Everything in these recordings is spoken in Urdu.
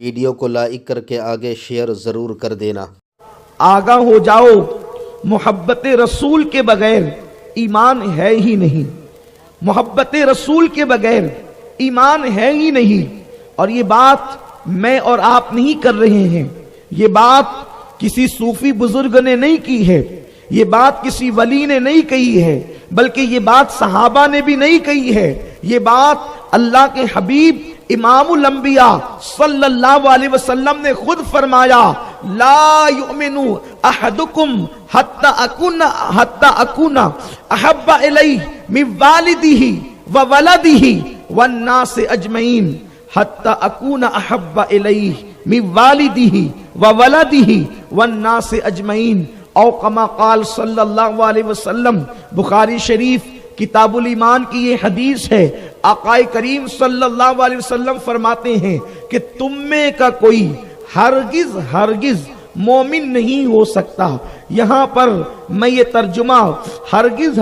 ویڈیو کو لائک کر کے آگے شیئر ضرور کر دینا۔ آگاہ ہو جاؤ، محبت رسول کے بغیر ایمان ہے ہی نہیں، محبت رسول کے بغیر ایمان ہے ہی نہیں۔ اور یہ بات میں اور آپ نہیں کر رہے ہیں، یہ بات کسی صوفی بزرگ نے نہیں کی ہے، یہ بات کسی ولی نے نہیں کہی ہے، بلکہ یہ بات صحابہ نے بھی نہیں کہی ہے، یہ بات اللہ کے حبیب امام الانبیاء صلی اللہ علیہ وسلم نے خود فرمایا، لا یؤمن احدکم حتی اکون احب الیہ من والدہ وولدہ والناس اجمعین، حتی اکون احب الیہ من والدہ وولدہ والناس اجمعین، او کما قال صلی اللہ علیہ وسلم۔ بخاری شریف کتاب الایمان کی یہ حدیث ہے، آقا کریم صلی اللہ علیہ وسلم فرماتے ہیں کہ تم میں کا کوئی ہرگز مومن نہیں ہو سکتا۔ یہاں پر میں یہ ترجمہ ہرگز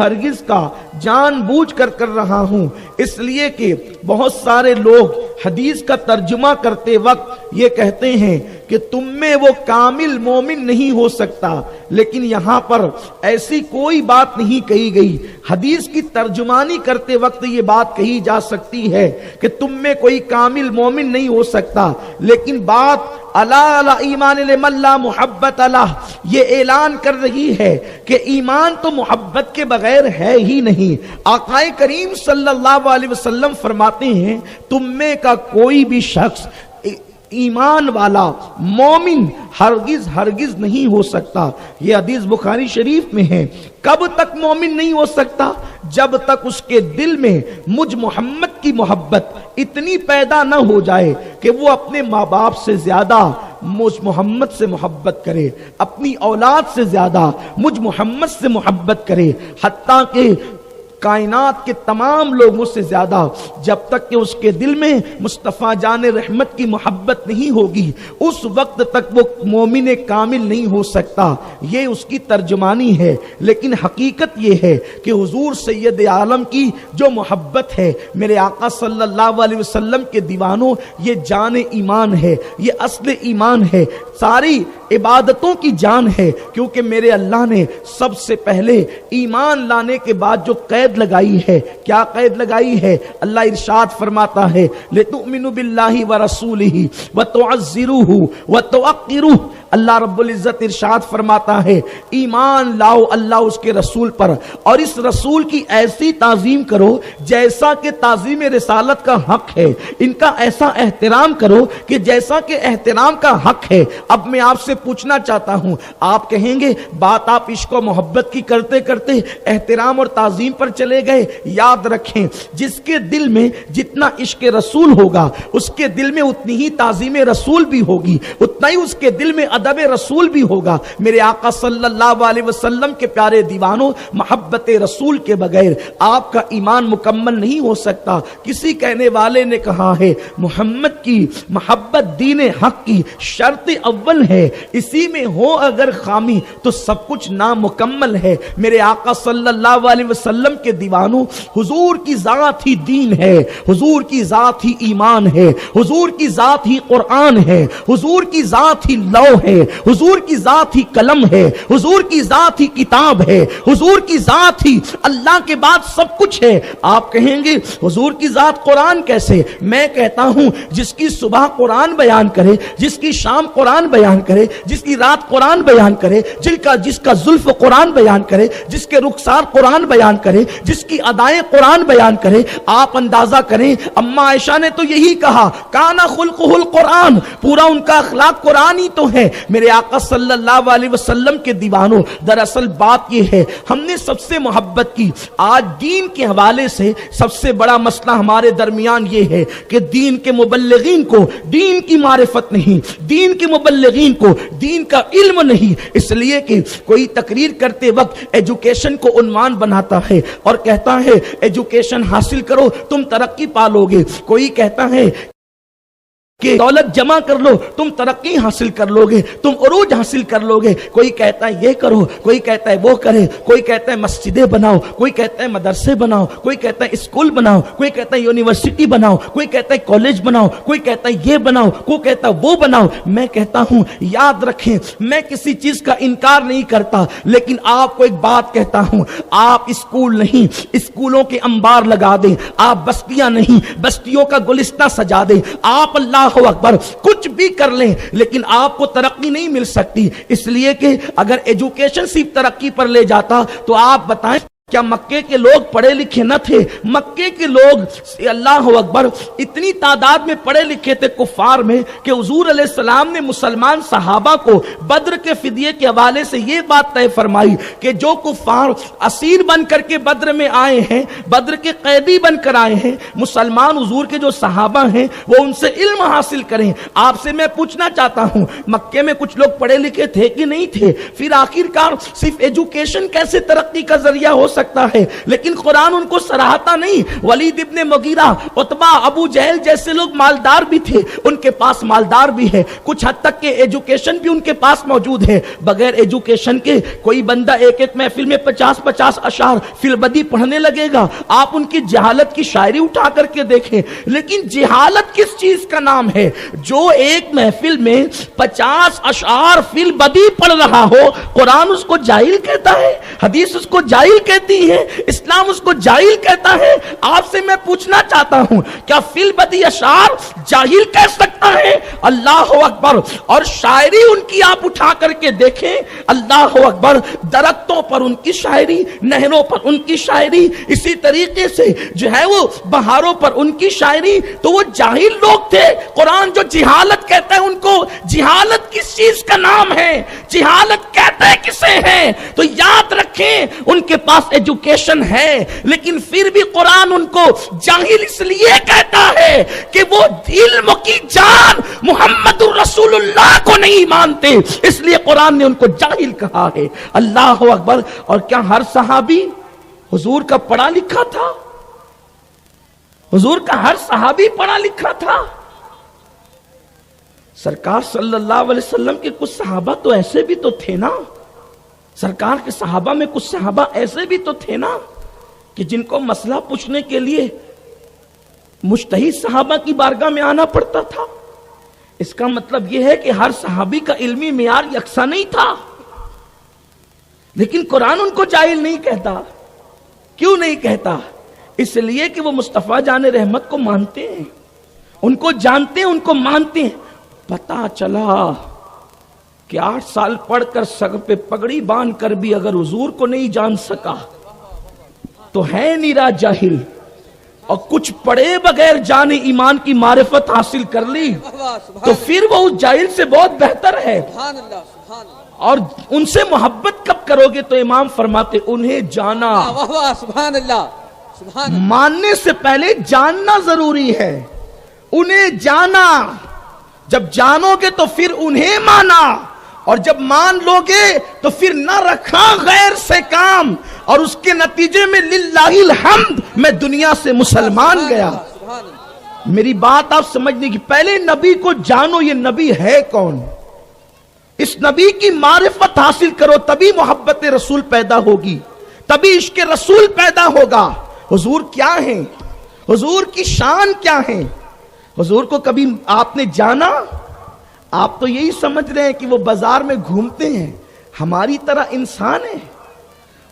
کا جان بوجھ کر رہا ہوں، اس لیے کہ بہت سارے لوگ حدیث کا ترجمہ کرتے وقت یہ کہتے ہیں کہ تم میں وہ کامل مومن نہیں ہو سکتا، لیکن یہاں پر ایسی کوئی بات نہیں کہی گئی۔ حدیث کی ترجمانی کرتے وقت یہ بات کہی جا سکتی ہے کہ تم میں کوئی کامل مومن نہیں ہو سکتا، لیکن بات الا ایمان لمن لا محبت لہ یہ اعلان کر رہی ہے کہ ایمان تو محبت کے بغیر ہے ہی نہیں۔ آقا کریم صلی اللہ علیہ وسلم فرماتے ہیں تم میں کا کوئی بھی شخص ایمان والا مومن ہرگز نہیں ہو سکتا۔ یہ حدیث بخاری شریف میں ہے۔ کب تک مومن نہیں ہو سکتا؟ جب تک اس کے دل میں مجھ محمد کی محبت اتنی پیدا نہ ہو جائے کہ وہ اپنے ماں باپ سے زیادہ مجھ محمد سے محبت کرے، اپنی اولاد سے زیادہ مجھ محمد سے محبت کرے، حتیٰ کہ کائنات کے تمام لوگوں سے زیادہ جب تک کہ اس کے دل میں مصطفیٰ جان رحمت کی محبت نہیں ہوگی، اس وقت تک وہ مومن کامل نہیں ہو سکتا۔ یہ اس کی ترجمانی ہے، لیکن حقیقت یہ ہے کہ حضور سید عالم کی جو محبت ہے، میرے آقا صلی اللہ علیہ وسلم کے دیوانوں، یہ جان ایمان ہے، یہ اصل ایمان ہے، ساری عبادتوں کی جان ہے، کیونکہ میرے اللہ نے سب سے پہلے ایمان لانے کے بعد جو قید لگائی ہے، کیا قید لگائی ہے؟ اللہ ارشاد فرماتا ہے لِتُؤْمِنُوا بِاللَّهِ وَرَسُولِهِ وَتُعَزِّرُوهُ وَتُوَقِّرُوهُ۔ اللہ رب العزت ارشاد فرماتا ہے ایمان لاؤ اللہ اس کے رسول پر، اور اس رسول کی ایسی تعظیم کرو جیسا کہ تعظیم رسالت کا حق ہے، ان کا ایسا احترام کرو کہ جیسا کہ احترام کا حق ہے۔ اب میں آپ سے پوچھنا چاہتا ہوں، آپ کہیں گے بات آپ عشق و محبت کی کرتے کرتے احترام اور تعظیم پر چلے گئے۔ یاد رکھیں جس کے دل میں جتنا عشق رسول ہوگا اس کے دل میں اتنی ہی تعظیم رسول بھی ہوگی، اتنا ہی اس کے دل میں ادب رسول بھی ہوگا۔ میرے آقا صلی اللہ علیہ وسلم کے پیارے دیوانوں، محبت رسول کے بغیر آپ کا ایمان مکمل نہیں ہو سکتا۔ کسی کہنے والے نے کہا ہے محمد کی محبت دین حق کی شرط اول ہے، اسی میں ہو اگر خامی تو سب کچھ نامکمل ہے۔ میرے آقا صلی اللہ علیہ وسلم کے دیوانوں، حضور کی ذات ہی دین ہے، حضور کی ذات ہی ایمان ہے، حضور کی ذات ہی قرآن ہے، حضور کی ذات ہی لوح ہے، حضور کی ذات ہی قلم ہے، حضور کی ذات ہی کتاب ہے، حضور کی ذات ہی اللہ کے بعد سب کچھ ہے۔ آپ کہیں گے حضور کی ذات قرآن کیسے؟ میں کہتا ہوں جس کی صبح قرآن بیان کرے، جس کی شام قرآن بیان کرے، جس کی رات قرآن بیان کرے، جس کا زلف قرآن بیان کرے، جس کے رخسار قرآن بیان کرے، جس کی ادائیں قرآن بیان کرے، آپ اندازہ کریں اما عائشہ نے تو یہی کہا کانا خلقہ القرآن، پورا ان کا اخلاق قرآن ہی تو ہے۔ میرے آقا صلی اللہ علیہ وسلم کے دیوانوں، دراصل بات یہ ہے ہم نے سب سے محبت کی۔ آج دین کے حوالے سے سب سے بڑا مسئلہ ہمارے درمیان یہ ہے کہ دین کے مبلغین کو دین کی معرفت نہیں، دین کے مبلغین کو دین کا علم نہیں، اس لیے کہ کوئی تقریر کرتے وقت ایجوکیشن کو عنوان بناتا ہے اور کہتا ہے ایجوکیشن حاصل کرو تم ترقی پالو گے، کوئی کہتا ہے کہ دولت جمع کر لو تم ترقی حاصل کر لو گے، تم عروج حاصل کر لو گے. کوئی کہتا ہے یہ کرو، کوئی کہتا ہے وہ کرے، کوئی کہتا ہے مسجدیں بناؤ، کوئی کہتا ہے مدرسے بناؤ، کوئی کہتا ہے اسکول بناؤ، کوئی کہتا ہے یونیورسٹی بناؤ، کوئی کہتا ہے کالج بناؤ، کوئی کہتا ہے یہ بناؤ، کوئی کہتا ہے وہ بناؤ. میں کہتا ہوں یاد رکھیں، میں کسی چیز کا انکار نہیں کرتا، لیکن آپ کو ایک بات کہتا ہوں، آپ اسکول نہیں اسکولوں کے انبار لگا دیں، آپ بستیاں نہیں بستیوں کا گلستہ سجا دیں، آپ اللہ اکبر کچھ بھی کر لیں، لیکن آپ کو ترقی نہیں مل سکتی. اس لیے کہ اگر ایجوکیشن صرف ترقی پر لے جاتا تو آپ بتائیں کیا مکے کے لوگ پڑھے لکھے نہ تھے؟ مکے کے لوگ اللہ اکبر اتنی تعداد میں پڑھے لکھے تھے کفار میں کہ حضور علیہ السلام نے مسلمان صحابہ کو بدر کے فدیے کے حوالے سے یہ بات طے فرمائی کہ جو کفار اسیر بن کر کے بدر میں آئے ہیں، بدر کے قیدی بن کر آئے ہیں، مسلمان حضور کے جو صحابہ ہیں وہ ان سے علم حاصل کریں. آپ سے میں پوچھنا چاہتا ہوں مکے میں کچھ لوگ پڑھے لکھے تھے کہ نہیں تھے؟ پھر آخرکار صرف ایجوکیشن کیسے ترقی کا ذریعہ ہو سکتا ہے؟ لیکن قرآن ان کو سراہتا نہیں. ولید ابن مغیرہ، عتبہ، ابو جہل جیسے لوگ مالدار بھی تھے، ان کے پاس مالدار بھی ہے، کچھ حد تک کہ ایجوکیشن بھی ان کے پاس موجود ہے. بغیر ایجوکیشن کے کوئی بندہ ایک ایک محفل میں 50 اشعار فی البدی پڑھنے لگے گا. آپ ان کی جہالت کی شاعری اٹھا کر کے دیکھیں. لیکن جہالت کس چیز کا نام ہے؟ جو ایک محفل میں 50 اشعار فی البدی پڑھ رہا ہو، قرآن اس کو جاہل کہتا ہے، حدیث اس کو جاہل کہتی ہے، اسلام اس کو جاہل کہتا ہے. آپ سے میں پوچھنا چاہتا ہوں کیا فی البدی اشعار جاہل کہہ سکتا ہے؟ اللہ اکبر. اور شاعری ان کی آپ اٹھا کر کے دیکھیں، اللہ اکبر، درختوں پر ان کی شاعری، نہروں پر ان کی شاعری، اسی طریقے سے جو ہے وہ بہاروں پر ان کی شاعری. تو وہ جاہل لوگ تھے. قرآن جو جہالت کہتا ہے ان کو، جہالت کس چیز کا نام ہے؟ جہالت کہتا ہے کسے ہے؟ تو یاد رکھیں ان کے پاس ایجوکیشن ہے، لیکن پھر بھی قرآن ان کو جاہل اس لیے کہتا ہے کہ وہ علم کی جان محمد رسول اللہ کو نہیں مانتے، اس لیے قرآن نے ان کو جاہل کہا ہے. اللہ اکبر. اور کیا ہر صحابی حضور کا پڑھا لکھا تھا؟ حضور کا ہر صحابی پڑھا لکھا تھا؟ سرکار صلی اللہ علیہ وسلم کے کچھ صحابہ تو ایسے بھی تو تھے نا، سرکار کے صحابہ میں کچھ صحابہ ایسے بھی تو تھے نا کہ جن کو مسئلہ پوچھنے کے لیے مجتہد صحابہ کی بارگاہ میں آنا پڑتا تھا. اس کا مطلب یہ ہے کہ ہر صحابی کا علمی معیار یکساں نہیں تھا. لیکن قرآن ان کو جاہل نہیں کہتا. کیوں نہیں کہتا؟ اس لیے کہ وہ مصطفیٰ جان رحمت کو مانتے ہیں، ان کو جانتے ہیں، ان کو مانتے ہیں. پتا چلا کہ 8 سال پڑھ کر سر پہ پگڑی باندھ کر بھی اگر حضور کو نہیں جان سکا تو ہے نیرا جاہل. اور کچھ پڑھے بغیر جانے ایمان کی معرفت حاصل کر لی تو پھر وہ اس جاہل سے بہت بہتر ہے. اور ان سے محبت کب کرو گے؟ تو امام فرماتے انہیں جانا. ماننے سے پہلے جاننا ضروری ہے. انہیں جانا، جب جانو گے تو پھر انہیں مانا، اور جب مان لو گے تو پھر نہ رکھا غیر سے کام، اور اس کے نتیجے میں للہ الحمد میں دنیا سے مسلمان گیا. میری بات آپ سمجھنے کی، پہلے نبی کو جانو یہ نبی ہے کون. اس نبی کی معرفت حاصل کرو، تبھی محبت رسول پیدا ہوگی، تبھی عشق رسول پیدا ہوگا. حضور کیا ہیں؟ حضور کی شان کیا ہے؟ حضور کو کبھی آپ نے جانا؟ آپ تو یہی سمجھ رہے ہیں کہ وہ بازار میں گھومتے ہیں، ہماری طرح انسان ہے.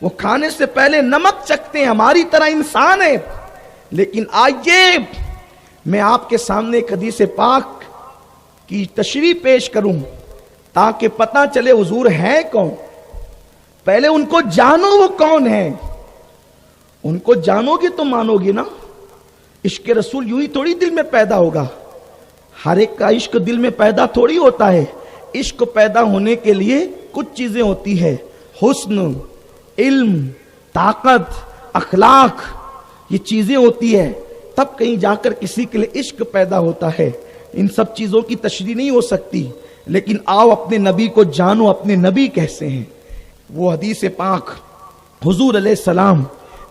وہ کھانے سے پہلے نمک چکھتے ہیں، ہماری طرح انسان ہے. لیکن آئیے میں آپ کے سامنے ایک حدیث پاک کی تشریح پیش کروں تاکہ پتہ چلے حضور ہے کون. پہلے ان کو جانو وہ کون ہے. ان کو جانو گے تو مانو گے نا. عشق رسول یوں ہی تھوڑی دل میں پیدا ہوگا. ہر ایک کا عشق دل میں پیدا تھوڑی ہوتا ہے. عشق پیدا ہونے کے لیے کچھ چیزیں ہوتی ہے، حسن، علم، طاقت، اخلاق، یہ چیزیں ہوتی ہے، تب کہیں جا کر کسی کے لیے عشق پیدا ہوتا ہے. ان سب چیزوں کی تشریح نہیں ہو سکتی. لیکن آؤ اپنے نبی کو جانو. اپنے نبی کیسے ہیں؟ وہ حدیث پاک حضور علیہ السلام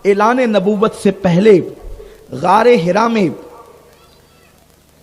اعلان نبوت سے پہلے غار حرا میں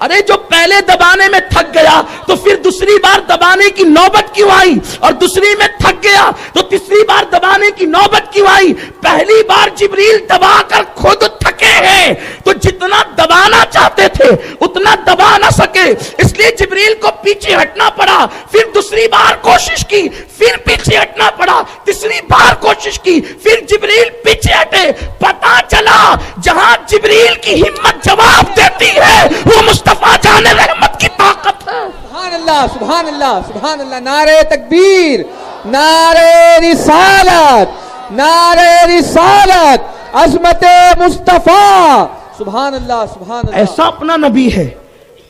ارے جو پہلے دبانے میں تھک گیا تو پھر دوسری بار دبانے کی نوبت کیوں آئی؟ اور دوسری میں تھک گیا تو تیسری بار دبانے کی نوبت کیوں آئی؟ پہلی بار جبریل دبا کر خود تھکے ہیں تو جتنا دبانا چاہتے تھے اتنا دبا نہ سکے، اس لیے جبریل کو پیچھے ہٹنا پڑا، پھر دوسری بار کوشش کی، پھر پیچھے ہٹنا پڑا، تیسری بار کوشش کی، پھر جبریل پیچھے ہٹے۔ پتا چلا جہاں جبریل کی ہمت جواب دیتی ہے وہ مصطفیٰ جان رحمت کی طاقت ہے۔ سبحان اللہ سبحان اللہ سبحان اللہ، نعرہ تکبیر، نعرہ رسالت، نعرہ رسالت، عظمت مصطفیٰ، سبحان اللہ سبحان اللہ۔ ایسا اپنا نبی ہے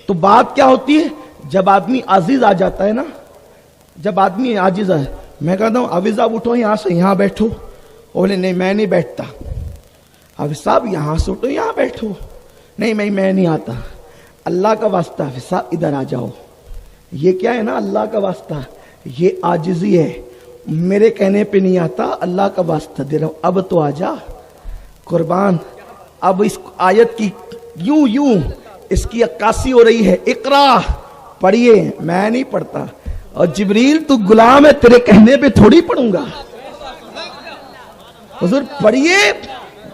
تو بات کیا ہوتی ہے؟ جب آدمی عاجز آ جاتا ہے نا، جب آدمی عاجز ہے، میں کہتا ہوں حافظ صاحب اٹھو یہاں سے، یہاں بیٹھو، بولے نہیں میں نہیں بیٹھتا۔ حافظ صاحب یہاں سے اٹھو یہاں بیٹھو، نہیں میں نہیں آتا۔ اللہ کا واسطہ حافظ صاحب ادھر آ جاؤ، یہ کیا ہے نا اللہ کا واسطہ، یہ عاجزی ہے، میرے کہنے پہ نہیں آتا، اللہ کا واسطہ دے رہا ہوں، اب تو آ جا قربان۔ اب اس آیت کی یوں اس کی عکاسی ہو رہی ہے، اقرا پڑھیے، میں نہیں پڑھتا، اور جبریل تو غلام ہے، تیرے کہنے پہ تھوڑی پڑھوں گا، حضور پڑھیے،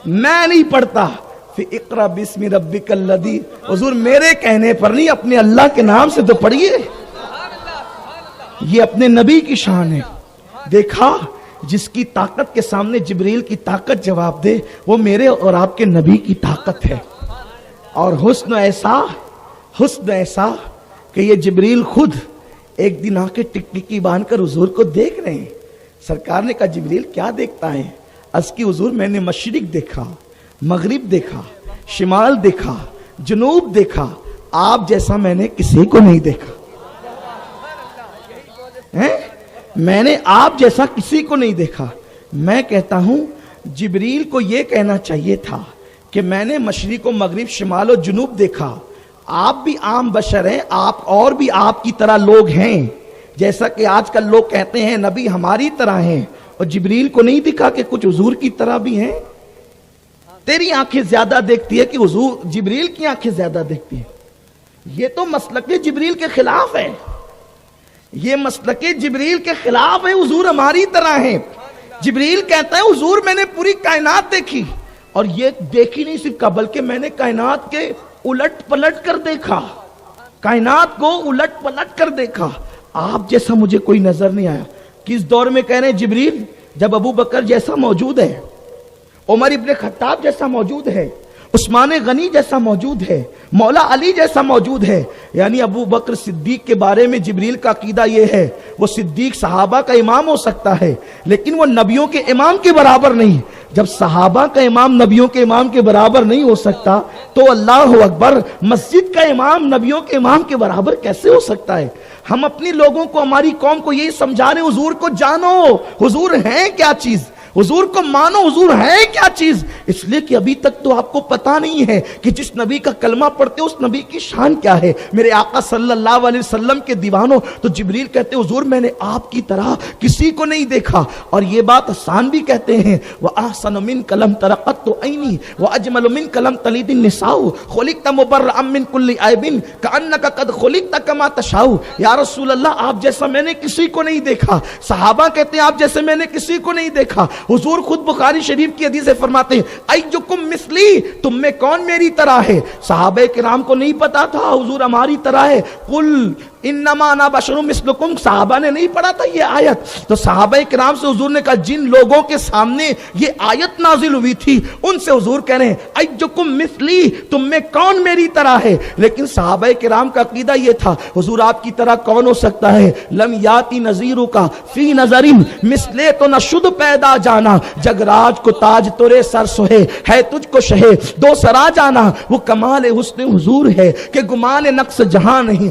میں نہیں پڑھتا، پھر اقرا بسم ربک الذی، حضور میرے کہنے پر نہیں، اپنے اللہ کے نام سے تو پڑھیے۔ یہ اپنے نبی کی شان ہے۔ دیکھا جس کی طاقت کے سامنے جبریل کی طاقت جواب دے، وہ میرے اور آپ کے نبی کی طاقت ہے۔ اور حسن ایسا کہ یہ جبریل خود ایک دن آ کے ٹکٹکی باندھ کر حضور کو دیکھ رہے ہیں۔ سرکار نے کہا جبریل کیا دیکھتا ہے؟ عرض کی حضور میں نے مشرق دیکھا، مغرب دیکھا، شمال دیکھا، جنوب دیکھا، آپ جیسا میں نے کسی کو نہیں دیکھا۔ میں نے آپ جیسا کسی کو نہیں دیکھا۔ میں کہتا ہوں جبریل کو یہ کہنا چاہیے تھا کہ میں نے مشرق و مغرب، شمال و جنوب دیکھا، آپ بھی عام بشر ہیں، آپ اور بھی آپ کی طرح لوگ ہیں، جیسا کہ آج کل لوگ کہتے ہیں نبی ہماری طرح ہیں، اور جبریل کو نہیں دکھا کہ کچھ حضور کی طرح بھی ہیں؟ تیری آنکھیں زیادہ دیکھتی ہے کہ حضور جبریل کی آنکھیں زیادہ دیکھتی ہیں؟ یہ تو مسلک جبریل کے خلاف ہے، یہ مسلک جبریل کے خلاف ہے۔ حضور ہماری طرح ہیں۔ جبریل کہتا ہے حضور میں نے پوری کائنات دیکھی، اور یہ دیکھی نہیں صرف کا، بلکہ میں نے کائنات کے الٹ پلٹ کر دیکھا، کائنات کو الٹ پلٹ کر دیکھا، آپ جیسا مجھے کوئی نظر نہیں آیا۔ کس دور میں کہہ رہے ہیں جبریل؟ جب ابو بکر جیسا موجود ہے، عمر ابن خطاب جیسا موجود ہے، عثمان غنی جیسا موجود ہے، مولا علی جیسا موجود ہے۔ یعنی ابو بکر صدیق کے بارے میں جبریل کا عقیدہ یہ ہے، وہ صدیق صحابہ کا امام ہو سکتا ہے لیکن وہ نبیوں کے امام کے برابر نہیں۔ جب صحابہ کا امام نبیوں کے امام کے برابر نہیں ہو سکتا تو اللہ اکبر، مسجد کا امام نبیوں کے امام کے برابر کیسے ہو سکتا ہے؟ ہم اپنی لوگوں کو، ہماری قوم کو یہی سمجھا رہے ہیں حضور کو جانو، حضور ہیں کیا چیز، حضور کو مانو، حضور ہے کیا چیز، اس لیے کہ ابھی تک تو آپ کو پتا نہیں ہے کہ جس نبی کا کلمہ پڑھتے اس نبی کی شان کیا ہے۔ میرے آقا صلی اللہ علیہ وسلم کے دیوانوں، تو جبریل کہتے حضور میں نے آپ کی طرح کسی کو نہیں دیکھا، اور یہ بات حسان بھی کہتے ہیں وَأَحْسَنُ مِنْكَ لَمْ تَرَ قَطُّ عَيْنِي وَأَجْمَلُ مِنْكَ لَمْ تَلِدِ النِّسَاءُ خُلِقْتَ مُبَرَّأً مِنْ كُلِّ عَيْبٍ كَأَنَّكَ قَدْ خُلِقْتَ كَمَا تَشَاءُ۔ یا رسول اللہ آپ جیسا میں نے کسی کو نہیں دیکھا۔ صحابہ کہتے ہیں آپ جیسے میں نے کسی کو نہیں دیکھا۔ حضور خود بخاری شریف کی حدیث فرماتے ہیں ایکم مثلی، تم میں کون میری طرح ہے؟ صحابہ کرام کو نہیں پتا تھا حضور ہماری طرح ہے۔ قل انما انا بشر مثلکم، صحابہ نے نہیں پڑھا تھا یہ آیت، تو صحابہ کرام سے حضور نے کہا جن لوگوں کے سامنے یہ آیت نازل ہوئی تھی ان سے حضور کہہ رہے ہیں ایکم مثلی، تم میں کون میری طرح ہے؟ لیکن صحابہ کرام کا عقیدہ یہ تھا حضور آپ کی طرح کون ہو سکتا ہے؟ لم یاتی نظیرک فی نظر مثلے تو نہ شد پیدا جانا، جگراج کو تاج تورے سر سوہے ہے تجھ کو شہے دو سرا جانا، وہ کمال حسن حضور ہے کہ گمان نقص جہاں نہیں،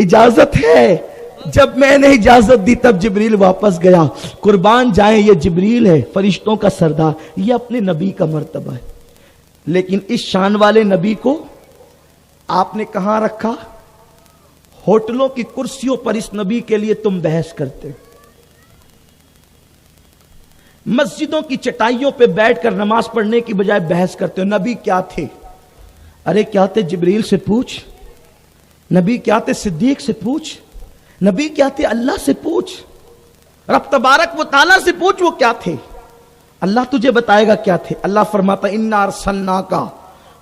اجازت ہے. جب میں نے اجازت دی تب جبریل واپس گیا. قربان جائیں یہ جبریل ہے فرشتوں کا سردار, یہ اپنے نبی کا مرتبہ ہے. لیکن اس شان والے نبی کو آپ نے کہاں رکھا؟ ہوٹلوں کی کرسیوں پر اس نبی کے لیے تم بحث کرتے, مسجدوں کی چٹائیوں پہ بیٹھ کر نماز پڑھنے کی بجائے بحث کرتے ہو. نبی کیا تھے؟ ارے کیا تھے؟ جبریل سے پوچھ. نبی کیا تھے؟ صدیق سے پوچھ. نبی کیا تھے؟ اللہ سے پوچھ. رب تبارک و تعالیٰ سے پوچھ وہ کیا تھے. اللہ تجھے بتائے گا کیا تھے. اللہ فرماتا انا ارسلناک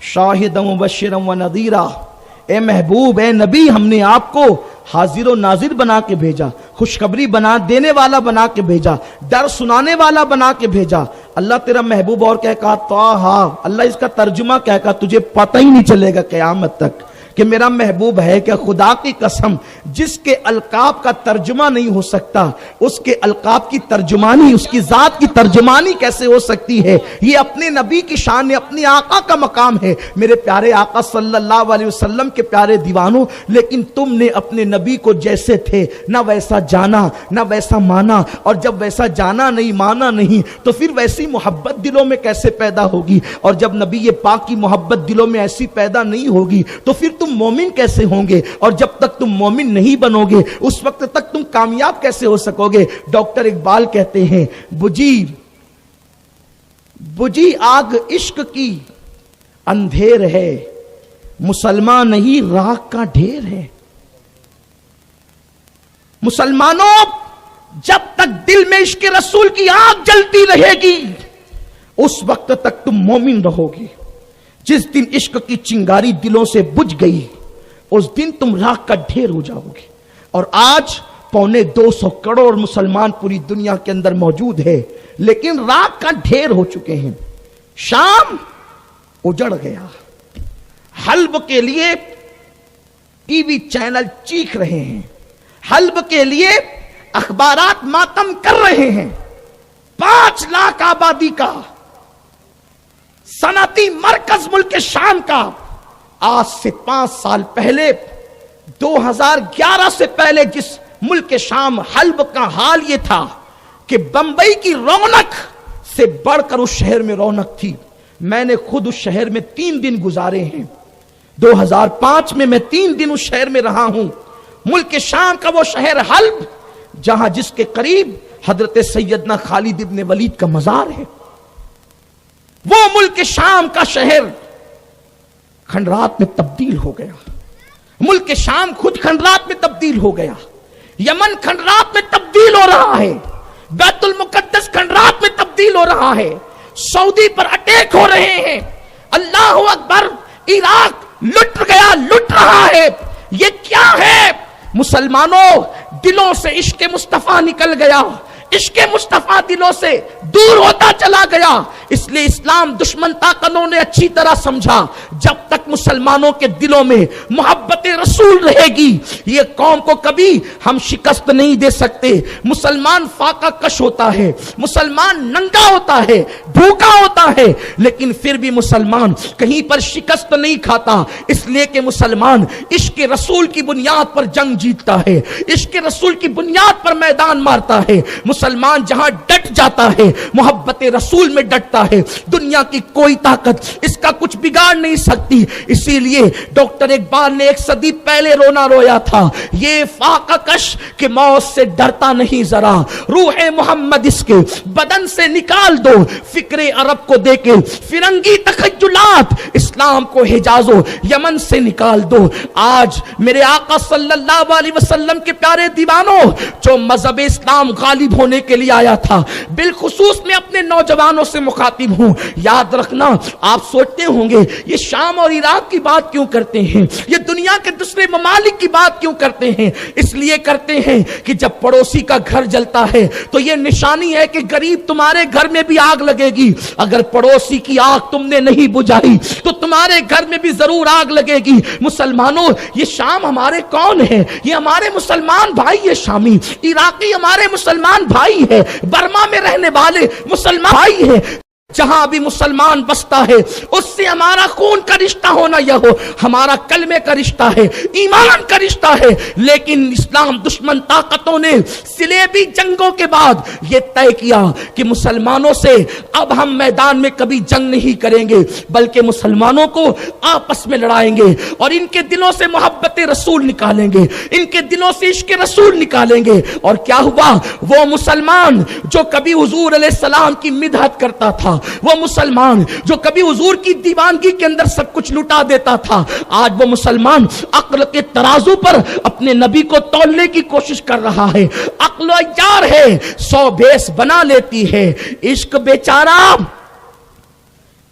شاہدا ومبشرا ونذیرا, اے محبوب اے نبی ہم نے آپ کو حاضر و ناظر بنا کے بھیجا, خوشخبری بنا دینے والا بنا کے بھیجا, ڈر سنانے والا بنا کے بھیجا. اللہ تیرا محبوب اور کیا کہا؟ طٰہٰ. اللہ اس کا ترجمہ کیا کہا؟ تجھے پتہ ہی نہیں چلے گا قیامت تک کہ میرا محبوب ہے کہ خدا کی قسم جس کے القاب کا ترجمہ نہیں ہو سکتا اس کے القاب کی ترجمانی, اس کی ذات کی ترجمانی کیسے ہو سکتی ہے؟ یہ اپنے نبی کی شان ہے, اپنے آقا کا مقام ہے. میرے پیارے آقا صلی اللہ علیہ وسلم کے پیارے دیوانوں, لیکن تم نے اپنے نبی کو جیسے تھے نہ ویسا جانا نہ ویسا مانا, اور جب ویسا جانا نہیں مانا نہیں تو پھر ویسی محبت دلوں میں کیسے پیدا ہوگی؟ اور جب نبی پاک کی محبت دلوں میں ایسی پیدا نہیں ہوگی تو پھر تم مومن کیسے ہوں گے؟ اور جب تک تم مومن نہیں بنو گے اس وقت تک تم کامیاب کیسے ہو سکو گے؟ ڈاکٹر اقبال کہتے ہیں بجھی آگ عشق کی اندھیر ہے, مسلمان نہیں راکھ کا ڈھیر ہے. مسلمانوں جب تک دل میں عشق رسول کی آگ جلتی رہے گی اس وقت تک تم مومن رہو گے. جس دن عشق کی چنگاری دلوں سے بجھ گئی اس دن تم راکھ کا ڈھیر ہو جاؤ گے. اور آج 250 کروڑ مسلمان پوری دنیا کے اندر موجود ہے لیکن راکھ کا ڈھیر ہو چکے ہیں. شام اجڑ گیا, حلب کے لیے ٹی وی چینل چیخ رہے ہیں, حلب کے لیے اخبارات ماتم کر رہے ہیں. 5 لاکھ آبادی کا صنعتی مرکز ملک شام کا آج سے 5 سال پہلے 2011 سے پہلے جس ملک شام حلب کا حال یہ تھا کہ بمبئی کی رونق سے بڑھ کر اس شہر میں رونق تھی. میں نے خود اس شہر میں 3 دن گزارے ہیں. 2005 میں 3 دن اس شہر میں رہا ہوں. ملک شام کا وہ شہر حلب جہاں جس کے قریب حضرت سیدنا خالد ابن ولید کا مزار ہے. وہ ملک شام کا شہر کھنڈرات میں تبدیل ہو گیا. ملک شام خود کھنڈرات میں تبدیل ہو گیا. یمن کھنڈرات میں تبدیل ہو رہا ہے. بیت المقدس کھنڈرات میں تبدیل ہو رہا ہے. سعودی پر اٹیک ہو رہے ہیں. اللہ اکبر, عراق لٹ گیا, لٹ رہا ہے. یہ کیا ہے؟ مسلمانوں دلوں سے عشق مصطفیٰ نکل گیا, عشق مصطفیٰ دلوں سے دور ہوتا چلا گیا. اس لیے اسلام دشمن طاقتوں نے اچھی طرح سمجھا جب تک مسلمانوں کے دلوں میں محبت رسول رہے گی یہ قوم کو کبھی ہم شکست نہیں دے سکتے. مسلمان فاقہ کش ہوتا ہے, مسلمان ننگا ہوتا ہے, بھوکا ہوتا ہے, لیکن پھر بھی مسلمان کہیں پر شکست نہیں کھاتا, اس لیے کہ مسلمان عشق رسول کی بنیاد پر جنگ جیتتا ہے, عشق رسول کی بنیاد پر میدان مارتا ہے. مسلمان جہاں ڈٹ جاتا ہے محبت رسول میں ڈٹتا ہے, دنیا کی کوئی طاقت اس کا کچھ بگاڑ نہیں سکتی. اسی لیے ڈاکٹر اقبال نے 1 صدی پہلے رونا رویا تھا, یہ فاقہ کش کہ موت سے ڈرتا نہیں ذرا, روح محمد اس کے بدن سے نکال دو, فکر عرب کو دے کے فرنگی تخیلات اسلام کو حجاز و یمن سے نکال دو. آج میرے آقا صلی اللہ علیہ وسلم کے پیارے دیوانوں, جو مذہب اسلام غالب ہونے کے لیے آیا تھا, بالخصوص میں اپنے نوجوانوں سے مخاطب ہوں, یاد رکھنا آپ سوچتے ہوں گے یہ شام اور عراق کی بات کیوں کرتے ہیں, یہ دنیا کے دوسرے ممالک کی بات کیوں کرتے ہیں. اس لیے کرتے ہیں کہ جب پڑوسی کا گھر جلتا ہے تو یہ نشانی ہے کہ غریب تمہارے گھر میں بھی آگ لگے گی. اگر پڑوسی کی آگ تم نے نہیں بجھائی تو تمہارے گھر میں بھی ضرور آگ لگے گی. مسلمانوں یہ شام ہمارے کون ہیں؟ یہ ہمارے مسلمان بھائی ہے. شامی عراقی ہمارے مسلمان بھائی ہے, برما میں رہنے والے مسلمان بھائی ہیں. جہاں بھی مسلمان بستا ہے اس سے ہمارا خون کا رشتہ ہونا یہ ہو، ہمارا کلمے کا رشتہ ہے، ایمان کا رشتہ ہے۔ لیکن اسلام دشمن طاقتوں نے صلیبی جنگوں کے بعد یہ طے کیا کہ مسلمانوں سے اب ہم میدان میں کبھی جنگ نہیں کریں گے، بلکہ مسلمانوں کو آپس میں لڑائیں گے اور ان کے دلوں سے محبت رسول نکالیں گے، ان کے دلوں سے عشق رسول نکالیں گے۔ اور کیا ہوا؟ وہ مسلمان جو کبھی حضور علیہ السلام کی مدحت کرتا تھا، وہ مسلمان جو کبھی حضور کی دیوانگی کے اندر سب کچھ لٹا دیتا تھا، آج وہ مسلمان عقل کے ترازو پر اپنے نبی کو تولنے کی کوشش کر رہا ہے۔ عقل عیار ہے، 100 بیس بنا لیتی ہے۔ عشق بیچارہ،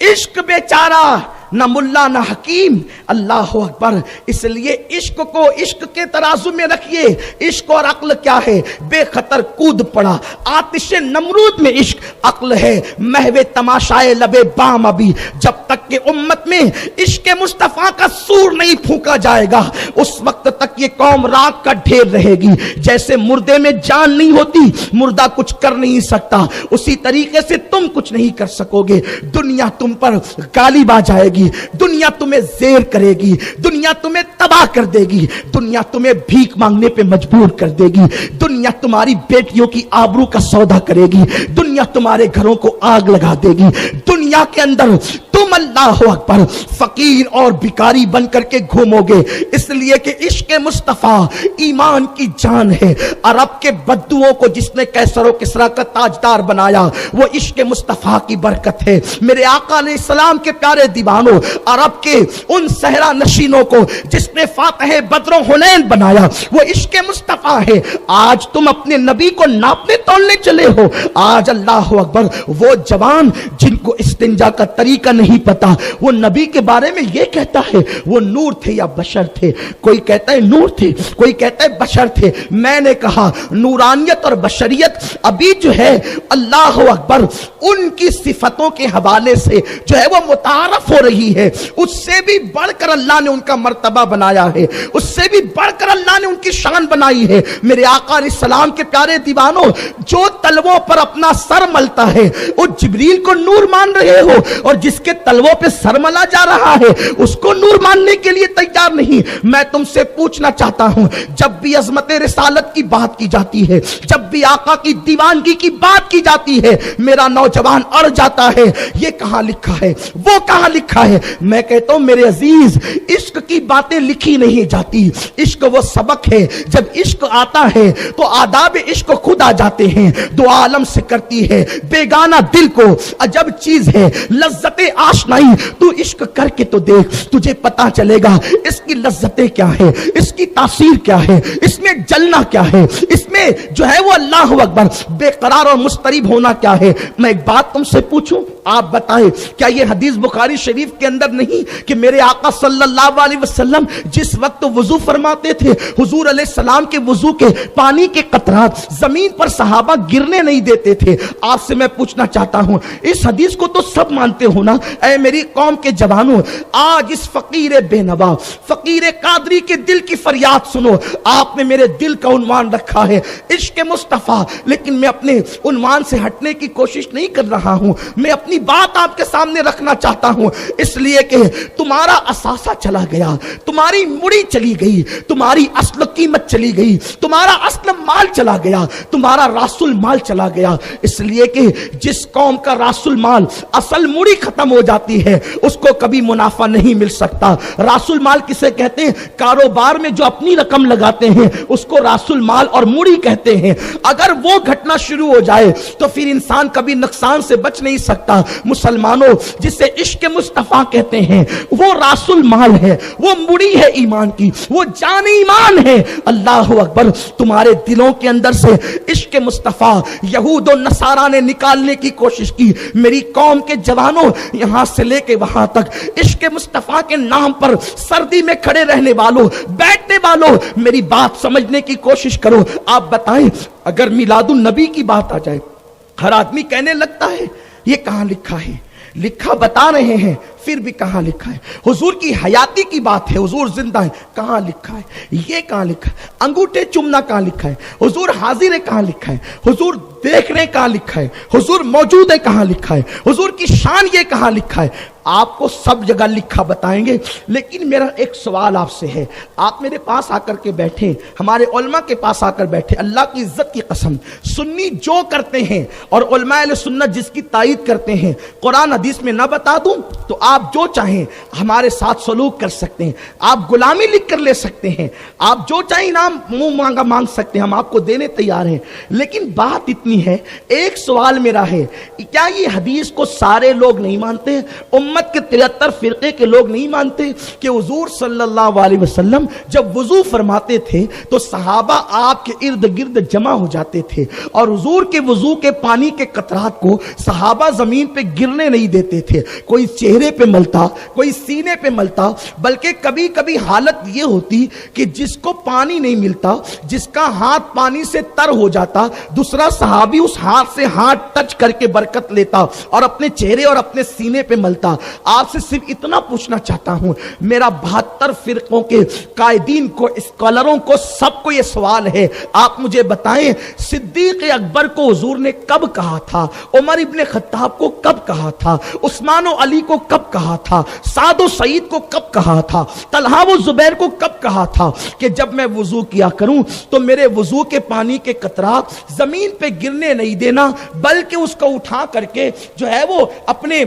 عشق بیچارہ، نہ ملا نہ حکیم۔ اللہ اکبر۔ اس لیے عشق کو عشق کے ترازو میں رکھیے۔ عشق اور عقل کیا ہے؟ بے خطر کود پڑا آتش نمرود میں عشق، عقل ہے محو تماشائے لبے بام ابھی۔ جب تک کہ امت میں عشق مصطفیٰ کا سور نہیں پھونکا جائے گا اس وقت تک یہ قوم راک کا ڈھیر رہے گی۔ جیسے مردے میں جان نہیں ہوتی، مردہ کچھ کر نہیں سکتا، اسی طریقے سے تم کچھ نہیں کر سکو گے۔ دنیا تم پر غالب آ جائے گی، دنیا تمہیں زیر کرے گی، دنیا تمہیں تباہ کر دے گی، دنیا تمہیں بھیک مانگنے پہ مجبور کر دے گی، دنیا تمہاری بیٹیوں کی آبرو کا سودا کرے گی، دنیا تمہارے گھروں کو آگ لگا دے گی۔ دنیا کے اندر تم اللہ اکبر فقیر اور بھکاری بن کر کے گھومو گے، اس لیے کہ عشق مصطفیٰ ایمان کی جان ہے۔ عرب کے بدوؤں کو جس نے کیسر و کسریٰ کا تاجدار بنایا وہ عشق مصطفیٰ کی برکت ہے۔ میرے آقا علیہ السلام کے پیارے دیوانوں، عرب کے ان صحرا نشینوں کو جس نے فاتح بدر و حنین بنایا وہ عشق مصطفیٰ ہے۔ آج تم اپنے نبی کو ناپنے تولنے چلے ہو۔ آج اللہ اکبر وہ جوان جن کو استنجا کا طریقہ نہیں پتا، وہ نبی کے بارے میں یہ کہتا ہے وہ نور تھے یا بشر تھے۔ کوئی کہتا ہے نور تھے، کوئی کہتا ہے بشر تھے۔ میں نے کہا نورانیت اور بشریت ابھی جو ہے اللہ اکبر ان کی صفتوں کے حوالے سے جو ہے وہ متعارف ہو رہی ہے، اس سے بھی بڑھ کر اللہ نے ان کا مرتبہ بنایا ہے، اس سے بھی بڑھ کر اللہ نے ان کی شان بنائی ہے۔ میرے آقا علیہ السلام کے پیارے دیوانوں، جو تلووں پر اپنا سر ملتا ہے وہ جبریل کو نور مان رہے ہو، اور جس کے تلووں پہ سر ملا جا رہا ہے اس کو نور ماننے کے لیے تیار نہیں۔ میں تم سے پوچھنا چاہتا ہوں، جب بھی عظمت رسالت کی بات کی جاتی ہے، جب بھی آقا کی دیوانگی کی بات کی جاتی ہے، میرا نوجوان اڑ جاتا ہے، یہ کہاں لکھا ہے، وہ کہاں لکھا ہے؟ میں کہتا ہوں میرے عزیز، عشق کی باتیں لکھی نہیں جاتی، عشق وہ سبق ہے۔ جب عشق آتا ہے تو آداب عشق خود آ جاتے ہیں۔ دو عالم سے کرتی ہے بیگانہ دل کو عجب چیز ہے لذت آشنائی، تو عشق کر کے تو دیکھ، تجھے پتا چلے گا اس کی لذتیں کیا ہے، اس کی تاثیر کیا ہے، اس میں جلنا کیا ہے، اس میں جو ہے وہ اللہ اکبر بے قرار اور مضطرب ہونا کیا ہے۔ میں ایک بات تم سے پوچھوں، آپ بتائیں کیا یہ حدیث بخاری شریف کے اندر نہیں کہ میرے آقا صلی اللہ علیہ وسلم جس وقت وضو فرماتے تھے حضور علیہ السلام کے وضو کے پانی کے قطرات زمین پر صحابہ گرنے نہیں دیتے تھے؟ آپ سے میں پوچھنا چاہتا ہوں، اس حدیث کو تو سب مانتے ہو نا؟ اے میری قوم کے جوانوں، آج اس فقیر بے نوا فقیر قادری کے دل کی فریاد سنو۔ آپ نے میرے دل کا عنوان رکھا ہے عشق مصطفیٰ، لیکن میں اپنے عنوان سے ہٹنے کی کوشش نہیں کر رہا ہوں، میں اپنی بات آپ کے سامنے رکھنا چاہتا ہوں، اس لیے کہ تمہارا اثاثہ چلا گیا، تمہاری مڑی چلی گئی، تمہاری اصل قیمت چلی گئی، تمہارا اصل مال چلا گیا، تمہارا راس المال چلا گیا۔ اس لیے کہ جس قوم کا راس المال اصل مڑی ختم ہو جاتی ہے اس کو کبھی منافع نہیں مل سکتا۔ راس المال کسے کہتے ہیں؟ کاروبار میں جو اپنی رقم لگاتے ہیں اس کو راس المال اور مڑی کہتے ہیں۔ اگر وہ گھٹنا شروع ہو جائے تو پھر انسان کبھی نقصان سے بچ نہیں سکتا۔ مسلمانوں، جسے عشق مصطفیٰ کہتے ہیں وہ راس المال ہے، وہ مڑی ہے ایمان کی، وہ جان ایمان ہے۔ اللہ اکبر، تمہارے دلوں کے اندر سے عشق مصطفیٰ یہود و نصارہ نے نکالنے کی کوشش کی۔ میری قوم کے جوانوں، یہاں سے لے کے وہاں تک عشق مصطفیٰ کے نام پر سردی میں کھڑے رہنے والوں، بیٹھنے والوں، میری بات سمجھنے کی کوشش کرو۔ آپ بتائیں، اگر میلاد النبی کی بات آ جائے ہر آدمی کہنے لگتا ہے یہ کہاں لکھا ہے، لکھا بتا رہے ہیں پھر بھی کہاں لکھا ہے؟ حضور کی حیاتی کی بات ہے، حضور زندہ ہے، کہاں لکھا ہے؟ یہ کہاں لکھا ہے؟ انگوٹھے چومنا کہاں لکھا ہے؟ حضور حاضر ہے کہاں لکھا ہے؟ حضور دیکھ رہے کہاں لکھا ہے؟ حضور موجود ہے کہاں لکھا ہے؟ حضور کی شان یہ کہاں لکھا ہے؟ آپ کو سب جگہ لکھا بتائیں گے، لیکن میرا ایک سوال آپ سے ہے، آپ میرے پاس آ کر کے بیٹھے، ہمارے علماء کے پاس آ کر بیٹھے، اللہ کی عزت کی قسم، سنی جو کرتے ہیں اور علماء اہل سنت جس کی تائید کرتے ہیں، قرآن حدیث میں نہ بتا دوں تو آپ جو چاہیں ہمارے ساتھ سلوک کر سکتے ہیں، آپ غلامی لکھ کر لے سکتے ہیں، آپ جو چاہیں انعام منہ مانگا مانگ سکتے ہیں، ہم آپ کو دینے تیار ہیں، لیکن بات اتنی ہے، ایک سوال میرا ہے، کیا یہ حدیث کو سارے لوگ نہیں مانتے؟ امت کے 73 فرقے کے لوگ نہیں مانتے کہ حضور صلی اللہ علیہ وسلم جب وضو فرماتے تھے تو صحابہ آپ کے ارد گرد جمع ہو جاتے تھے اور حضور کے وضو کے پانی کے قطرات کو صحابہ زمین پہ گرنے نہیں دیتے تھے، کوئی چہرے پہ ملتا، کوئی سینے پہ ملتا، بلکہ کبھی کبھی حالت یہ ہوتی کہ جس کو پانی نہیں ملتا، جس کا ہاتھ پانی سے تر ہو جاتا، دوسرا صحابی اس ہاتھ سے ہاتھ ٹچ کر کے برکت لیتا اور اپنے چہرے اور اپنے سینے پہ ملتا۔ آپ سے صرف اتنا پوچھنا چاہتا ہوں، میرا 72 فرقوں کے قائدین کو، اسکالروں کو، سب کو یہ سوال ہے، آپ مجھے بتائیں صدیق اکبر کو حضور نے کب کہا تھا؟ عمر ابن خطاب کو کب کہا تھا؟ عثمان و علی کو کب کہا تھا؟ سعد و سعید کو کب کہا تھا؟ طلحہ و زبیر کو کب کہا تھا کہ جب میں وضو کیا کروں تو میرے وضو کے پانی کے قطرات زمین پہ گرنے نہیں دینا، بلکہ اس کو اٹھا کر کے جو ہے وہ اپنے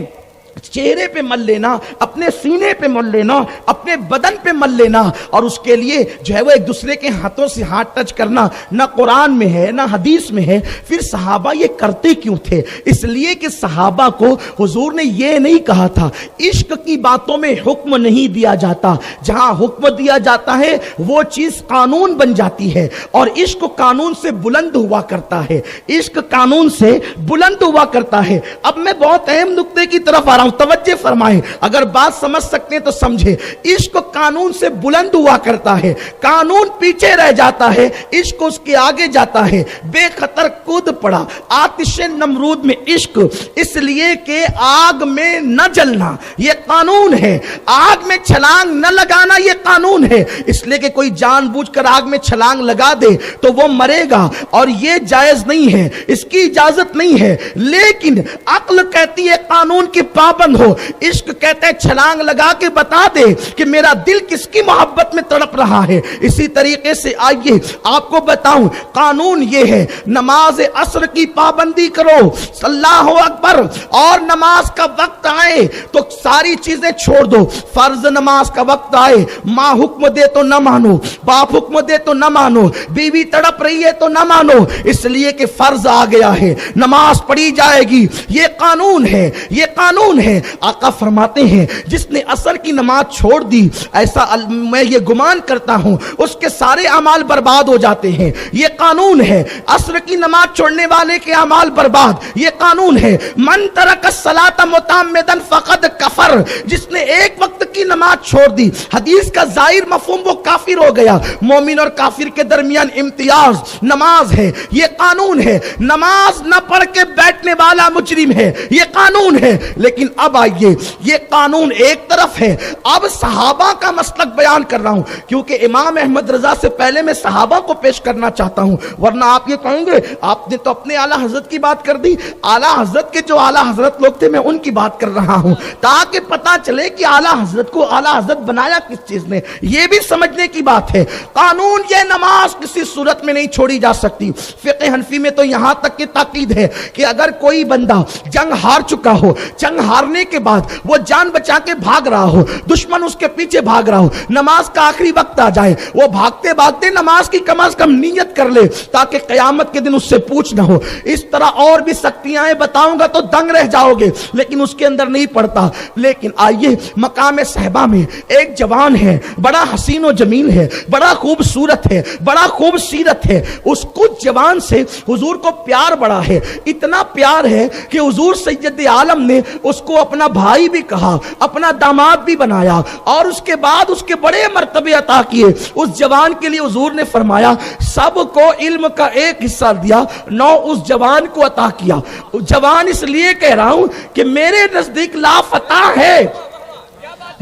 چہرے پہ مل لینا، اپنے سینے پہ مل لینا، اپنے بدن پہ مل لینا، اور اس کے لیے جو ہے وہ ایک دوسرے کے ہاتھوں سے ہاتھ ٹچ کرنا نہ قرآن میں ہے نہ حدیث میں ہے۔ پھر صحابہ یہ کرتے کیوں تھے؟ اس لیے کہ صحابہ کو حضور نے یہ نہیں کہا تھا، عشق کی باتوں میں حکم نہیں دیا جاتا، جہاں حکم دیا جاتا ہے وہ چیز قانون بن جاتی ہے، اور عشق قانون سے بلند ہوا کرتا ہے، عشق قانون سے بلند ہوا کرتا ہے۔ اب میں بہت اہم نقطے کی طرف آ رہا ہوں، توجہ فرمائیں، اگر بات سمجھ سکتے ہیں تو سمجھے۔ عشق قانون سے بلند ہوا کرتا ہے، قانون پیچھے رہ جاتا ہے، عشق اس کے آگے جاتا ہے۔ بے خطر کود پڑا آتش نمرود میں عشق، اس لیے کہ آگ میں نہ جلنا یہ قانون ہے، آگ میں چھلانگ نہ لگانا یہ قانون ہے، اس لیے کہ کوئی جان بوجھ کر آگ میں چھلانگ لگا دے تو وہ مرے گا، اور یہ جائز نہیں ہے، اس کی اجازت نہیں ہے۔ لیکن عقل کہتی ہے قانون کی پابند ہو، عشق کہتا ہے چھلانگ لگا کے بتا دے کہ میرا دل کس کی محبت میں تڑپ رہا ہے۔ اسی طریقے سے آئیے آپ کو بتاؤں، قانون یہ ہے نماز عصر کی پابندی کرو، اللہ اکبر، اور نماز کا وقت آئے تو ساری چیزیں چھوڑ دو۔ فرض نماز کا وقت آئے، ماں حکم دے تو نہ مانو، باپ حکم دے تو نہ مانو، بیوی تڑپ رہی ہے تو نہ مانو، اس لیے کہ فرض آ گیا ہے، نماز پڑھی جائے گی، یہ قانون ہے، یہ قانون ہے۔ آقا فرماتے ہیں جس نے عصر کی نماز چھوڑ دی، ایسا میں یہ گمان کرتا ہوں اس کے سارے اعمال برباد ہو جاتے ہیں، یہ قانون ہے۔ عصر کی نماز چھوڑنے والے کے اعمال برباد، یہ قانون ہے۔ من ترک الصلاۃ متعمدا فقد کفر، جس نے ایک وقت کی نماز چھوڑ دی، حدیث کا ظاہر مفہوم وہ کافر ہو گیا۔ مومن اور کافر کے درمیان امتیاز نماز ہے، یہ قانون ہے۔ نماز نہ پڑھ کے بیٹھنے والا مجرم ہے، یہ قانون ہے۔ لیکن اب آئیے، یہ قانون ایک طرف ہے، اب صحابہ کا مسلک بیان کر رہا ہوں، کیونکہ امام احمد رضا سے پہلے میں صحابہ کو پیش کرنا چاہتا ہوں، ورنہ آپ یہ کہیں گے آپ نے تو اپنے اعلیٰ حضرت کی بات کر دی۔ اعلیٰ حضرت کے جو اعلیٰ حضرت لوگ تھے میں ان کی بات کر رہا ہوں، تاکہ پتا چلے کہ اعلیٰ حضرت کو اعلیٰ حضرت بنایا کس چیز نے، یہ بھی سمجھنے کی بات ہے۔ قانون یہ نماز کسی صورت میں نہیں چھوڑی جا سکتی۔ فقہ حنفی میں تو یہاں تک کی تاکید ہے کہ اگر کوئی بندہ جنگ ہار چکا ہو، جنگ ہارنے کے بعد وہ جان بچا کے بھاگ رہا ہو، دشمن اس کے پیچھے بھاگ رہا ہو، نماز کا آخری وقت آ جائے، وہ بھاگتے بھاگتے نماز کی کم از کم نیت کر لے تاکہ قیامت کے دن اس سے پوچھ نہ ہو۔ اس طرح اور بھی سختیاں بتاؤں گا تو دنگ رہ جاؤ گے، لیکن اس کے اندر نہیں پڑتا۔ لیکن آئیے مقام صحبہ میں ایک جوان ہے، بڑا حسین و جمیل ہے، بڑا خوبصورت ہے، بڑا خوب سیرت ہے، اس کچھ جوان سے حضور کو پیار بڑا ہے، اتنا پیار ہے کہ حضور حضور سید عالم نے اس کو اپنا بھائی بھی کہا، اپنا داماد بھی بنایا، اور اس کے بعد اس کے بڑے مرتبے عطا کیے۔ اس جوان کے لیے حضور نے فرمایا سب کو علم کا ایک حصہ دیا، 9 اس جوان کو عطا کیا۔ جوان اس لیے کہہ رہا ہوں کہ میرے نزدیک لافتہ ہے،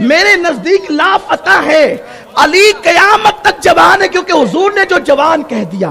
میرے نزدیک لافتہ ہے۔ علی قیامت تک جوان ہے، کیونکہ حضور نے جو جوان کہہ دیا۔